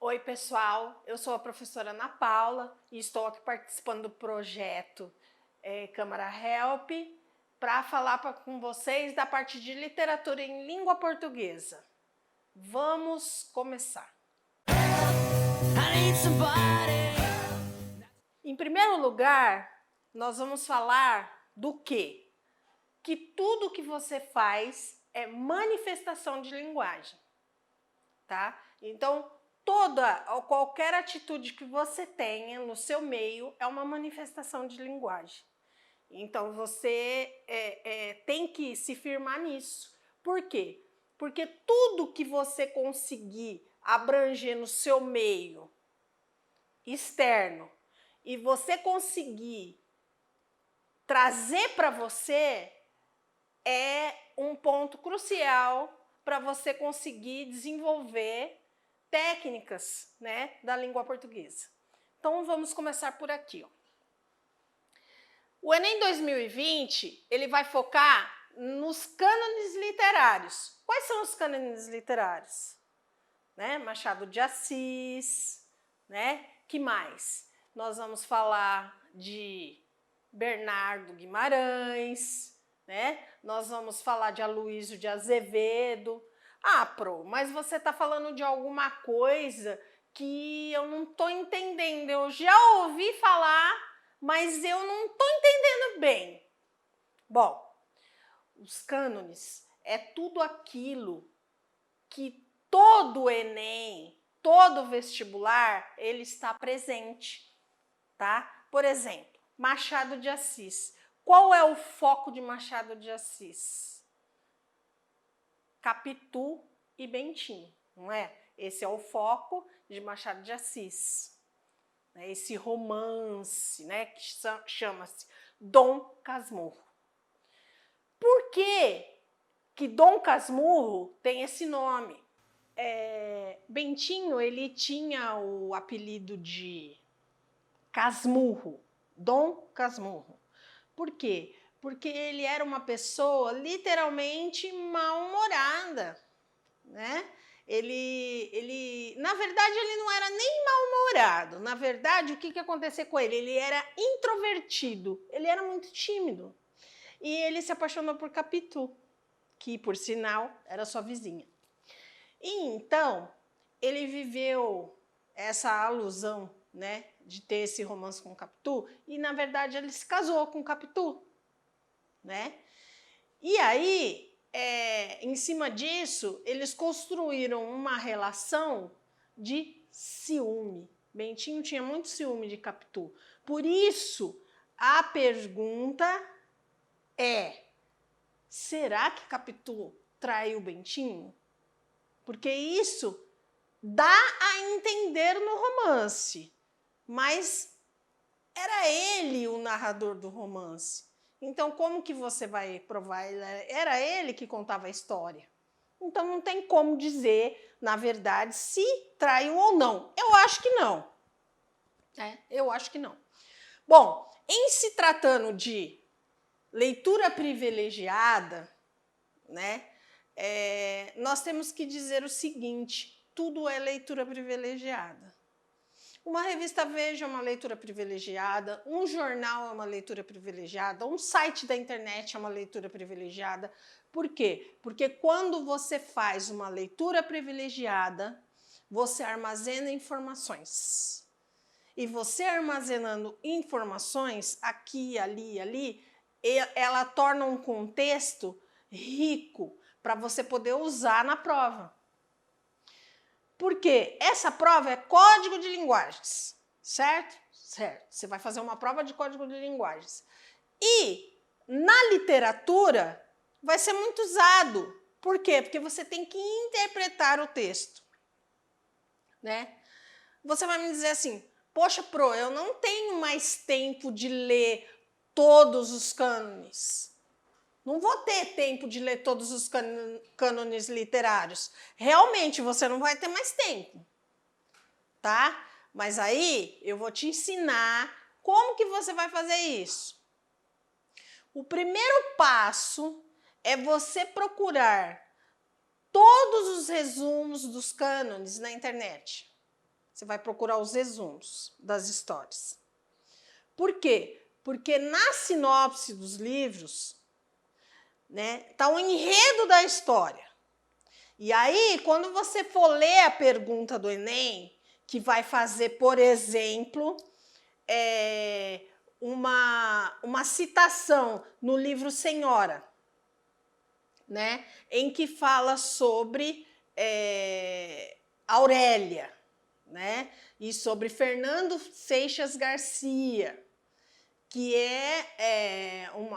Oi, pessoal, eu sou a professora Ana Paula e estou aqui participando do projeto Câmara Help para falar com vocês da parte de literatura em língua portuguesa. Vamos começar. Em primeiro lugar, nós vamos falar do quê? Que tudo que você faz é manifestação de linguagem, tá? Então, qualquer atitude que você tenha no seu meio é uma manifestação de linguagem. Então, você tem que se firmar nisso. Por quê? Porque tudo que você conseguir abranger no seu meio externo e você conseguir trazer para você é um ponto crucial para você conseguir desenvolver técnicas, né, da língua portuguesa. Então, vamos começar por aqui, ó. O Enem 2020, ele vai focar nos cânones literários. Quais são os cânones literários? Né? Machado de Assis, né? Que mais? Nós vamos falar de Bernardo Guimarães, né? Nós vamos falar de Aloysio de Azevedo. Ah, Pro, mas você está falando de alguma coisa que eu não estou entendendo. Eu já ouvi falar, mas eu não estou entendendo bem. Bom, os cânones é tudo aquilo que todo Enem, todo vestibular, ele está presente, tá? Por exemplo, Machado de Assis. Qual é o foco de Machado de Assis? Capitu e Bentinho, não é? Esse é o foco de Machado de Assis. Esse romance, né, que chama-se Dom Casmurro. Por que Dom Casmurro tem esse nome? Bentinho, ele tinha o apelido de Casmurro, Dom Casmurro. Por quê? Porque ele era uma pessoa literalmente mal-humorada, né? Na verdade, ele não era nem mal-humorado. Na verdade, o que acontecia com ele? Ele era introvertido, ele era muito tímido. E ele se apaixonou por Capitu, que, por sinal, era sua vizinha. E então, ele viveu essa alusão, né, de ter esse romance com Capitu, e na verdade ele se casou com Capitu, né? E aí, em cima disso, eles construíram uma relação de ciúme. Bentinho tinha muito ciúme de Capitu. Por isso, a pergunta é: será que Capitu traiu Bentinho? Porque isso dá a entender no romance, mas era ele o narrador do romance. Então, como que você vai provar? Era ele que contava a história. Então, não tem como dizer, na verdade, se traiu ou não. Eu acho que não. Eu acho que não. Bom, em se tratando de leitura privilegiada, né? Nós temos que dizer o seguinte: tudo é leitura privilegiada. Uma revista Veja é uma leitura privilegiada, um jornal é uma leitura privilegiada, um site da internet é uma leitura privilegiada. Por quê? Porque quando você faz uma leitura privilegiada, você armazena informações. E você armazenando informações aqui, ali, ela torna um contexto rico para você poder usar na prova. Porque essa prova é código de linguagens, certo? Certo. Você vai fazer uma prova de código de linguagens. E na literatura vai ser muito usado. Por quê? Porque você tem que interpretar o texto, né? Você vai me dizer assim: poxa, Pro, eu não tenho mais tempo de ler todos os cânones. Não vou ter tempo de ler todos os cânones literários. Realmente, você não vai ter mais tempo, tá? Mas aí, eu vou te ensinar como que você vai fazer isso. O primeiro passo é você procurar todos os resumos dos cânones na internet. Você vai procurar os resumos das histórias. Por quê? Porque na sinopse dos livros, né, tá o enredo da história. E aí, quando você for ler a pergunta do Enem, que vai fazer, por exemplo, uma citação no livro Senhora, né, em que fala sobre Aurélia, né, e sobre Fernando Seixas Garcia, que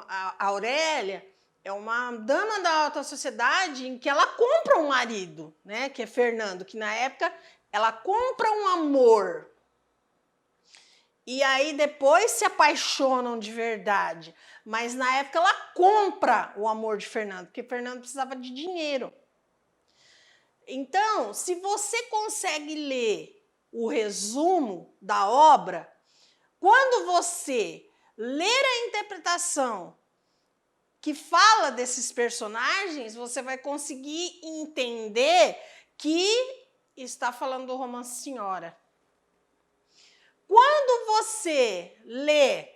a Aurélia é uma dama da alta sociedade em que ela compra um marido, né, que é Fernando, que na época ela compra um amor. E aí depois se apaixonam de verdade. Mas na época ela compra o amor de Fernando, porque Fernando precisava de dinheiro. Então, se você consegue ler o resumo da obra, quando você ler a interpretação que fala desses personagens, você vai conseguir entender que está falando do romance Senhora. Quando você lê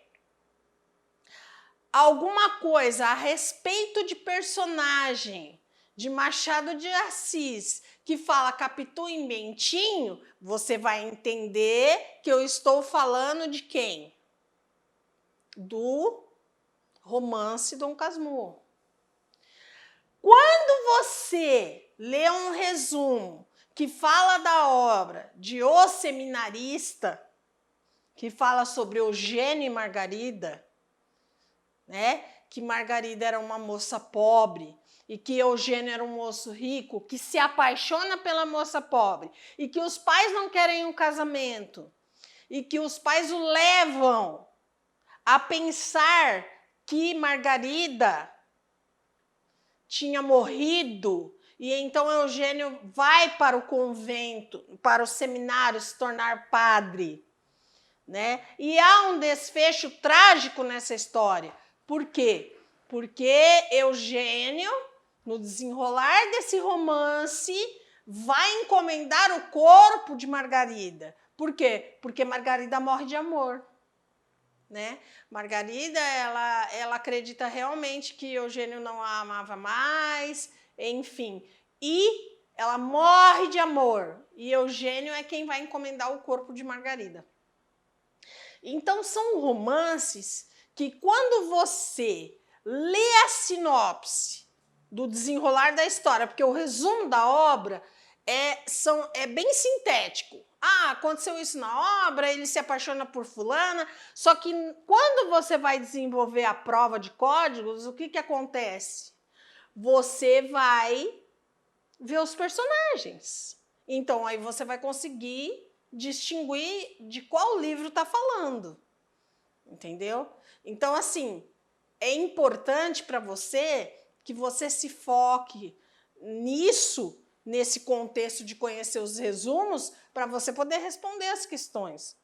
alguma coisa a respeito de personagem de Machado de Assis que fala Capitu e Bentinho, você vai entender que eu estou falando de quem? Do romance Dom Casmurro. Quando você lê um resumo que fala da obra de O Seminarista, que fala sobre Eugênio e Margarida, né? Que Margarida era uma moça pobre e que Eugênio era um moço rico que se apaixona pela moça pobre e que os pais não querem um casamento e que os pais o levam a pensar que Margarida tinha morrido e então Eugênio vai para o convento, para o seminário se tornar padre, né? E há um desfecho trágico nessa história. Por quê? Porque Eugênio, no desenrolar desse romance, vai encomendar o corpo de Margarida. Por quê? Porque Margarida morre de amor. Né? Margarida, ela acredita realmente que Eugênio não a amava mais, enfim. E ela morre de amor. E Eugênio é quem vai encomendar o corpo de Margarida. Então, são romances que, quando você lê a sinopse do desenrolar da história, porque o resumo da obra é bem sintético. Ah, aconteceu isso na obra, ele se apaixona por fulana, só que quando você vai desenvolver a prova de códigos, o que acontece? Você vai ver os personagens. Então, aí você vai conseguir distinguir de qual livro está falando. Entendeu? Então, assim, é importante para você que você se foque nisso, nesse contexto de conhecer os resumos, para você poder responder as questões.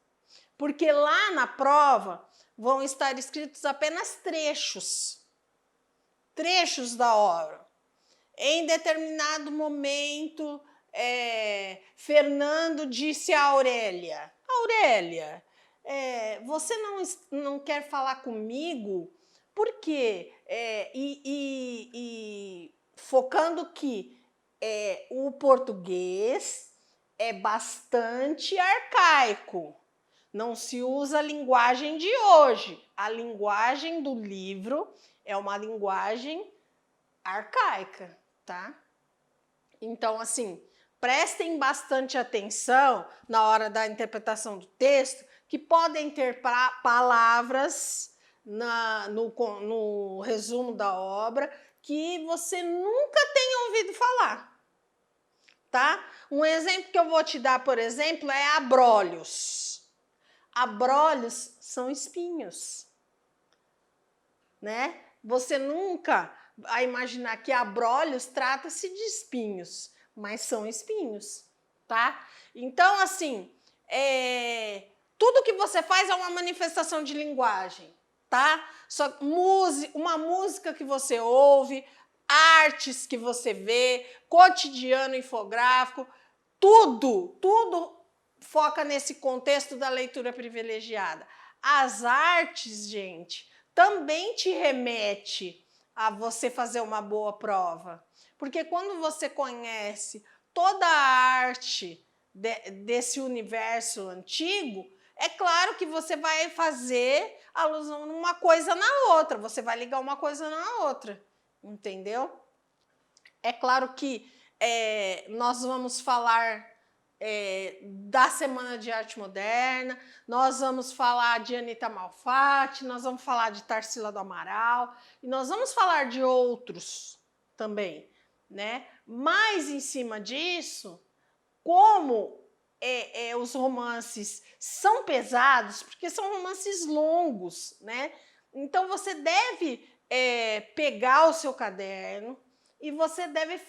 Porque lá na prova vão estar escritos apenas trechos da obra. Em determinado momento, Fernando disse a Aurélia, Aurélia, você não quer falar comigo? Por quê? Focando que o português é bastante arcaico. Não se usa a linguagem de hoje. A linguagem do livro é uma linguagem arcaica, tá? Então, assim, prestem bastante atenção na hora da interpretação do texto, que podem ter palavras no resumo da obra que você nunca tenha ouvido falar, tá? Um exemplo que eu vou te dar, por exemplo, é abrolhos. Abrolhos são espinhos, né? Você nunca vai imaginar que abrolhos trata-se de espinhos, mas são espinhos, tá? Então, assim, tudo que você faz é uma manifestação de linguagem, tá? Uma música que você ouve, artes que você vê, cotidiano infográfico, tudo foca nesse contexto da leitura privilegiada. As artes, gente, também te remete a você fazer uma boa prova. Porque quando você conhece toda a arte desse universo antigo, é claro que você vai fazer alusão numa coisa na outra, você vai ligar uma coisa na outra, entendeu? É claro que nós vamos falar da Semana de Arte Moderna, nós vamos falar de Anita Malfatti, nós vamos falar de Tarsila do Amaral, e nós vamos falar de outros também, né? Mas, em cima disso, como os romances são pesados, porque são romances longos, né? Então, você deve pegar o seu caderno e você deve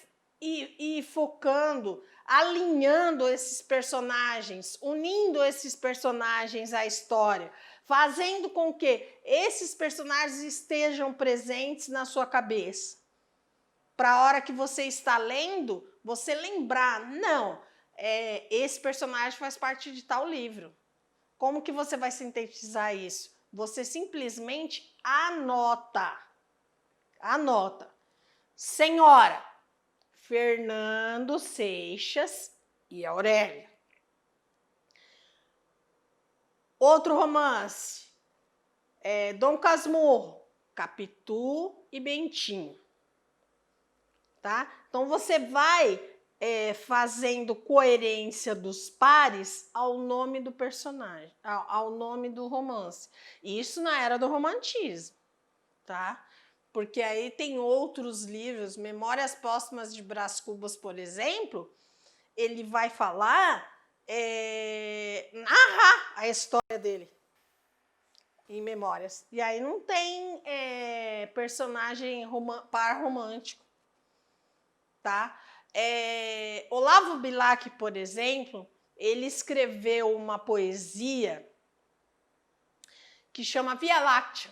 ir focando, alinhando esses personagens, unindo esses personagens à história, fazendo com que esses personagens estejam presentes na sua cabeça. Para a hora que você está lendo, você lembrar, não, esse personagem faz parte de tal livro. Como que você vai sintetizar isso? Você simplesmente anota. Anota. Senhora Fernando Seixas e Aurélia. Outro romance, Dom Casmurro, Capitu e Bentinho. Tá? Então, você vai fazendo coerência dos pares ao nome do personagem, ao nome do romance. Isso na era do romantismo, tá? Porque aí tem outros livros, Memórias Póstumas de Brás Cubas, por exemplo, ele vai falar, narrar a história dele em Memórias. E aí não tem personagem par romântico, tá? Olavo Bilac, por exemplo, ele escreveu uma poesia que chama Via Láctea.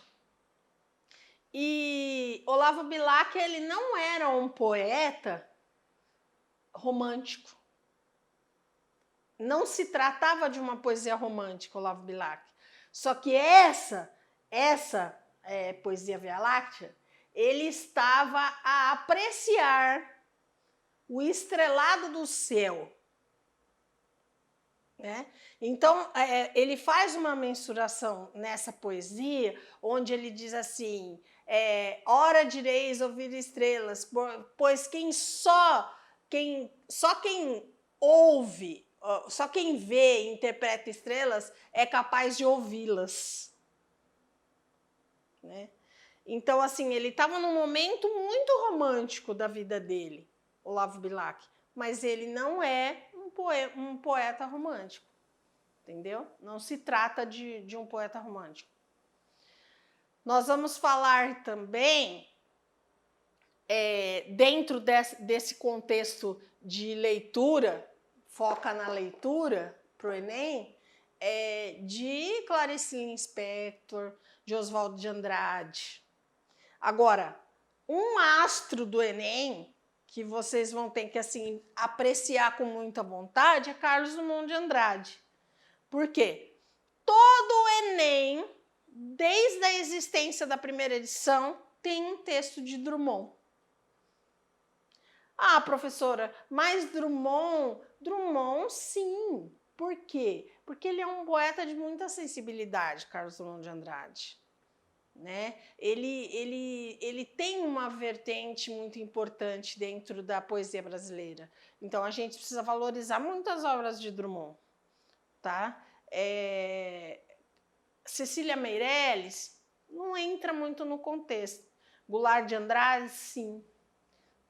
E Olavo Bilac, ele não era um poeta romântico. Não se tratava de uma poesia romântica, Olavo Bilac. Só que essa poesia Via Láctea, ele estava a apreciar o estrelado do céu. Né? Então, ele faz uma mensuração nessa poesia, onde ele diz assim, ora direis ouvir estrelas, pois só quem ouve, só quem vê e interpreta estrelas é capaz de ouvi-las. Né? Então, assim, ele estava num momento muito romântico da vida dele, Olavo Bilac, mas ele não é um poeta romântico, entendeu? Não se trata de um poeta romântico. Nós vamos falar também, dentro desse contexto de leitura, foca na leitura para o Enem, de Clarice Lispector, de Oswaldo de Andrade. Agora, um astro do Enem, que vocês vão ter que assim, apreciar com muita vontade, é Carlos Drummond de Andrade. Por quê? Todo o Enem, desde a existência da primeira edição, tem um texto de Drummond. Ah, professora, mas Drummond sim. Por quê? Porque ele é um poeta de muita sensibilidade, Carlos Drummond de Andrade. Né? Ele tem uma vertente muito importante dentro da poesia brasileira. Então, a gente precisa valorizar muitas obras de Drummond. Tá? Cecília Meirelles não entra muito no contexto. Goulart de Andrade, sim.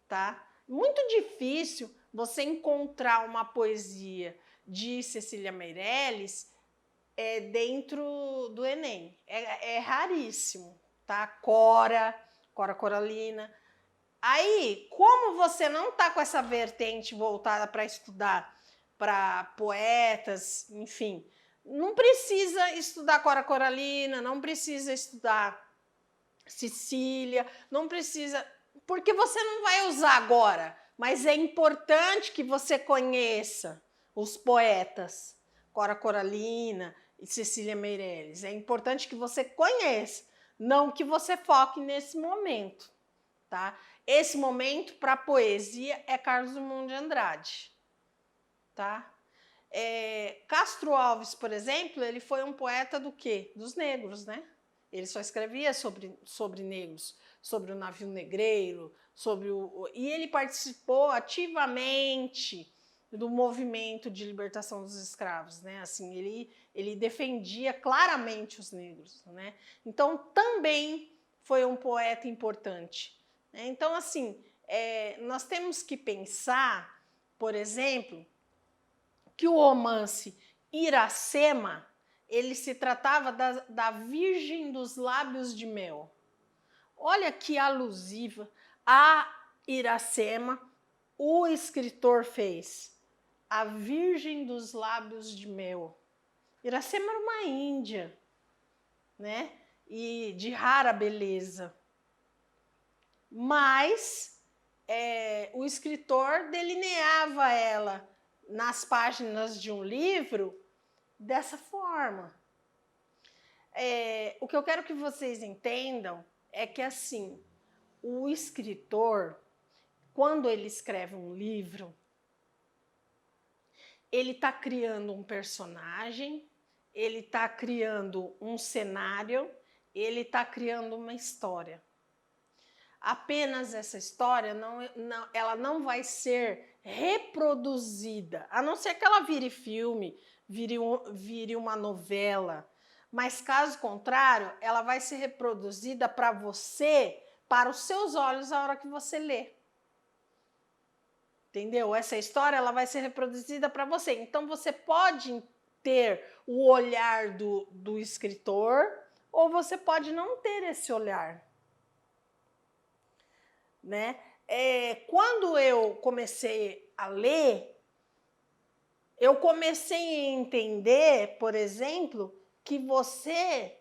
Tá? Muito difícil você encontrar uma poesia de Cecília Meirelles dentro do Enem. É raríssimo, tá? Cora Coralina. Aí, como você não está com essa vertente voltada para estudar para poetas, enfim, não precisa estudar Cora Coralina, não precisa estudar Cecília, não precisa, porque você não vai usar agora, mas é importante que você conheça os poetas, Cora Coralina e Cecília Meirelles. É importante que você conheça, não que você foque nesse momento, tá? Esse momento para poesia é Carlos Drummond de Andrade, tá? Castro Alves, por exemplo, ele foi um poeta do quê? Dos negros, né? Ele só escrevia sobre negros, sobre o navio negreiro, e ele participou ativamente do movimento de libertação dos escravos, né? Assim, ele defendia claramente os negros, né? Então, também foi um poeta importante, né? Então, assim, nós temos que pensar, por exemplo, que o romance Iracema, ele se tratava da Virgem dos Lábios de Mel. Olha que alusiva a Iracema o escritor fez. A Virgem dos Lábios de Mel. Iracema era uma índia, né? E de rara beleza. Mas o escritor delineava ela nas páginas de um livro dessa forma. O que eu quero que vocês entendam é que, assim, o escritor, quando ele escreve um livro, ele está criando um personagem, ele está criando um cenário, ele está criando uma história. Apenas essa história ela não vai ser reproduzida, a não ser que ela vire filme, vire uma novela. Mas, caso contrário, ela vai ser reproduzida para você, para os seus olhos, a hora que você lê. Entendeu? Essa história ela vai ser reproduzida para você. Então, você pode ter o olhar do escritor ou você pode não ter esse olhar. Né? Quando eu comecei a ler, eu comecei a entender, por exemplo, que você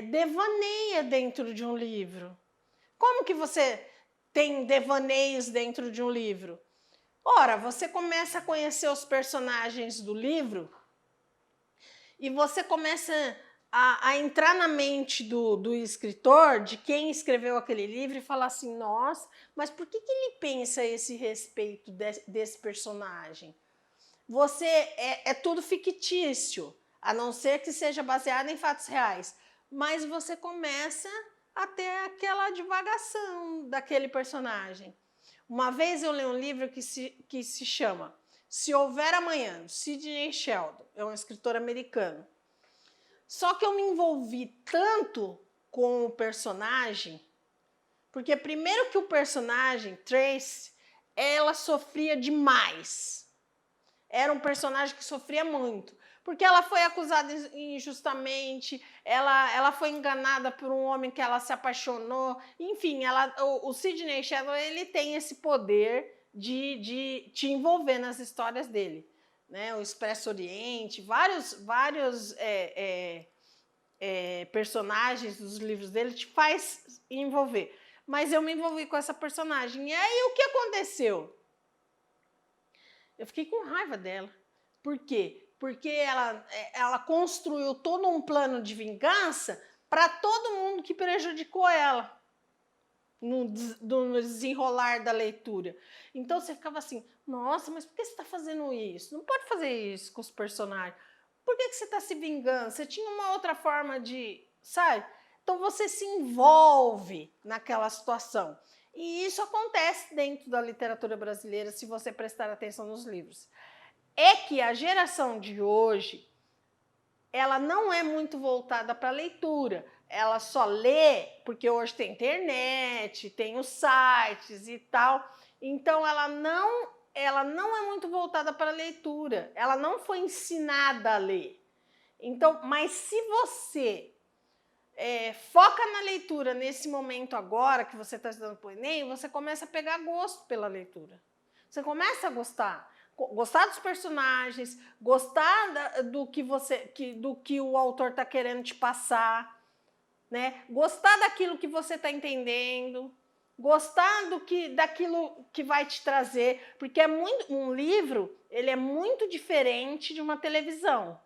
devaneia dentro de um livro. Como que você tem devaneios dentro de um livro? Ora, você começa a conhecer os personagens do livro e você começa a entrar na mente do escritor, de quem escreveu aquele livro, e falar assim, nossa, mas por que ele pensa a esse respeito desse personagem? Você é tudo fictício, a não ser que seja baseado em fatos reais, mas você começa a ter aquela divagação daquele personagem. Uma vez eu li um livro que se chama Se Houver Amanhã, Sidney Sheldon, é um escritor americano. Só que eu me envolvi tanto com o personagem, porque primeiro que o personagem, Tracy, ela sofria demais. Era um personagem que sofria muito, porque ela foi acusada injustamente, ela foi enganada por um homem que ela se apaixonou, enfim, o Sidney Sheldon, ele tem esse poder de te envolver nas histórias dele. Né, o Expresso Oriente, vários personagens dos livros dele te faz envolver. Mas eu me envolvi com essa personagem. E aí o que aconteceu? Eu fiquei com raiva dela. Por quê? Porque ela construiu todo um plano de vingança para todo mundo que prejudicou ela no desenrolar da leitura. Então você ficava assim, nossa, mas por que você está fazendo isso? Não pode fazer isso com os personagens. Por que você está se vingando? Você tinha uma outra forma de... Sabe? Então você se envolve naquela situação. E isso acontece dentro da literatura brasileira, se você prestar atenção nos livros. É que a geração de hoje, ela não é muito voltada para a leitura. Ela só lê porque hoje tem internet, tem os sites e tal. Então, ela não é muito voltada para a leitura. Ela não foi ensinada a ler. Então, mas se você foca na leitura nesse momento agora que você está estudando para o Enem, você começa a pegar gosto pela leitura. Você começa a gostar dos personagens, gostar do que o autor está querendo te passar, né? Gostar daquilo que você está entendendo. Gostar daquilo que vai te trazer, porque um livro, ele é muito diferente de uma televisão.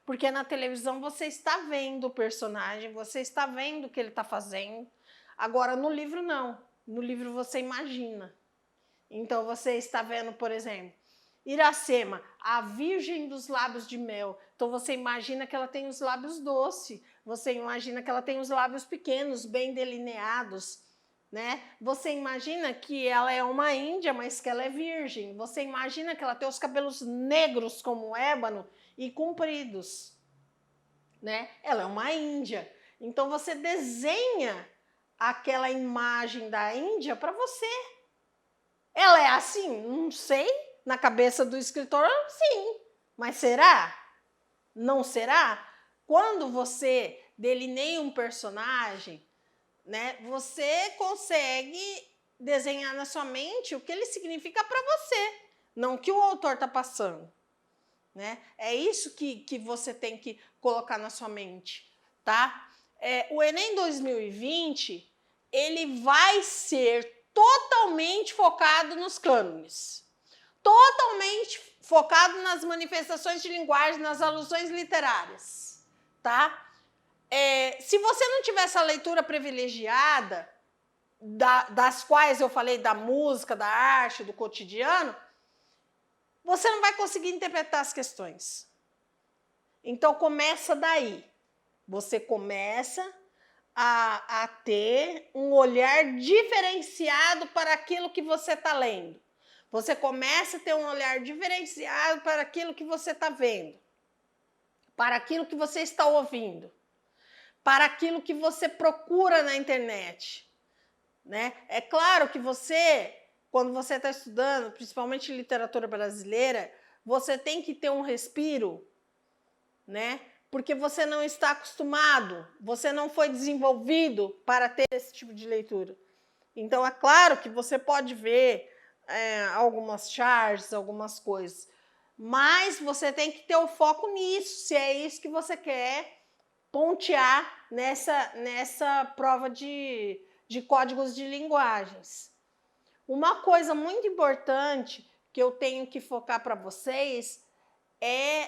Porque na televisão você está vendo o personagem, você está vendo o que ele está fazendo. Agora, no livro, não. No livro você imagina. Então, você está vendo, por exemplo, Iracema, a virgem dos lábios de mel. Então, você imagina que ela tem os lábios doces. Você imagina que ela tem os lábios pequenos, bem delineados, né? Você imagina que ela é uma índia, mas que ela é virgem. Você imagina que ela tem os cabelos negros como ébano e compridos, né? Ela é uma índia. Então você desenha aquela imagem da Índia para você. Ela é assim? Não sei. Na cabeça do escritor, sim. Mas será? Não será? Quando você delineia um personagem, né, você consegue desenhar na sua mente o que ele significa para você, não o que o autor está passando. Né? É isso que você tem que colocar na sua mente, tá? O Enem 2020, ele vai ser totalmente focado nos cânones, totalmente focado nas manifestações de linguagem, nas alusões literárias, tá? Se você não tiver essa leitura privilegiada, das quais eu falei, da música, da arte, do cotidiano, você não vai conseguir interpretar as questões. Então, começa daí. Você começa a ter um olhar diferenciado para aquilo que você está lendo. Você começa a ter um olhar diferenciado para aquilo que você está vendo, para aquilo que você está ouvindo, para aquilo que você procura na internet, né? É claro que você, quando você está estudando, principalmente literatura brasileira, você tem que ter um respiro, né? Porque você não está acostumado, você não foi desenvolvido para ter esse tipo de leitura. Então, é claro que você pode ver algumas charges, algumas coisas, mas você tem que ter o foco nisso, se é isso que você quer pontear nessa prova de códigos de linguagens. Uma coisa muito importante que eu tenho que focar para vocês é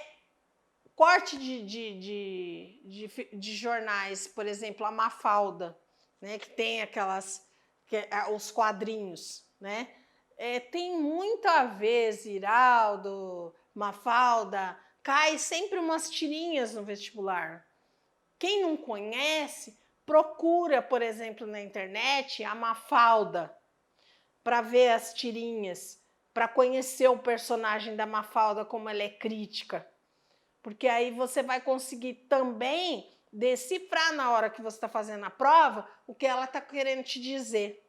corte de jornais, por exemplo, a Mafalda, né, que tem os quadrinhos, né? Tem muita vez, Ziraldo, Mafalda, cai sempre umas tirinhas no vestibular. Quem não conhece, procura, por exemplo, na internet a Mafalda para ver as tirinhas, para conhecer o personagem da Mafalda, como ela é crítica. Porque aí você vai conseguir também decifrar na hora que você está fazendo a prova o que ela está querendo te dizer.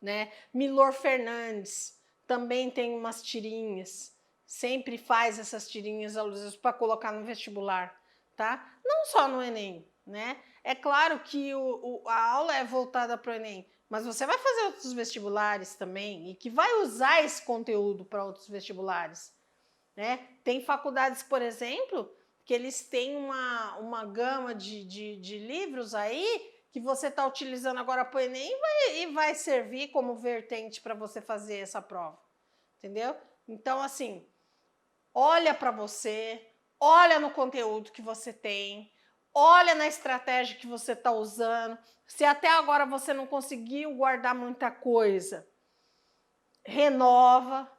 Né? Milor Fernandes também tem umas tirinhas, sempre faz essas tirinhas alusivas para colocar no vestibular, tá? Não só no Enem, né? É claro que a aula é voltada para o Enem, mas você vai fazer outros vestibulares também e que vai usar esse conteúdo para outros vestibulares, né? Tem faculdades, por exemplo, que eles têm uma gama de livros aí que você está utilizando agora para o Enem e vai servir como vertente para você fazer essa prova, entendeu? Então, assim, olha para você, olha no conteúdo que você tem, olha na estratégia que você está usando. Se até agora você não conseguiu guardar muita coisa, renova,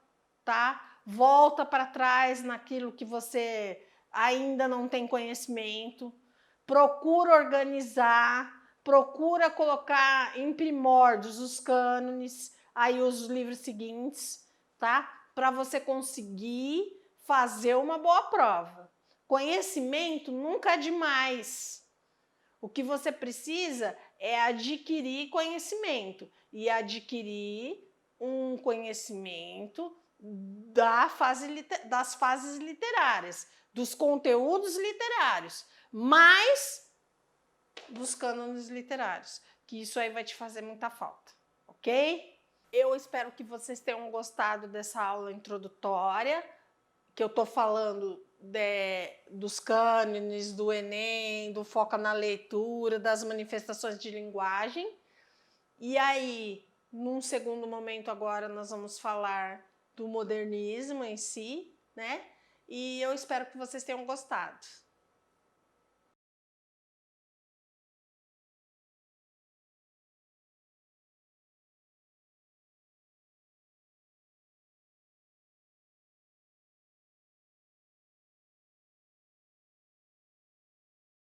tá? Volta para trás naquilo que você ainda não tem conhecimento, procura organizar, procura colocar em primórdios os cânones, aí os livros seguintes, tá? Para você conseguir fazer uma boa prova. Conhecimento nunca é demais. O que você precisa é adquirir conhecimento e adquirir um conhecimento das fases literárias, dos conteúdos literários, mais dos cânones literários, que isso aí vai te fazer muita falta, ok? Eu espero que vocês tenham gostado dessa aula introdutória, que eu tô falando dos cânones, do Enem, do foco na leitura, das manifestações de linguagem. E aí, num segundo momento agora, nós vamos falar do modernismo em si, né? E eu espero que vocês tenham gostado.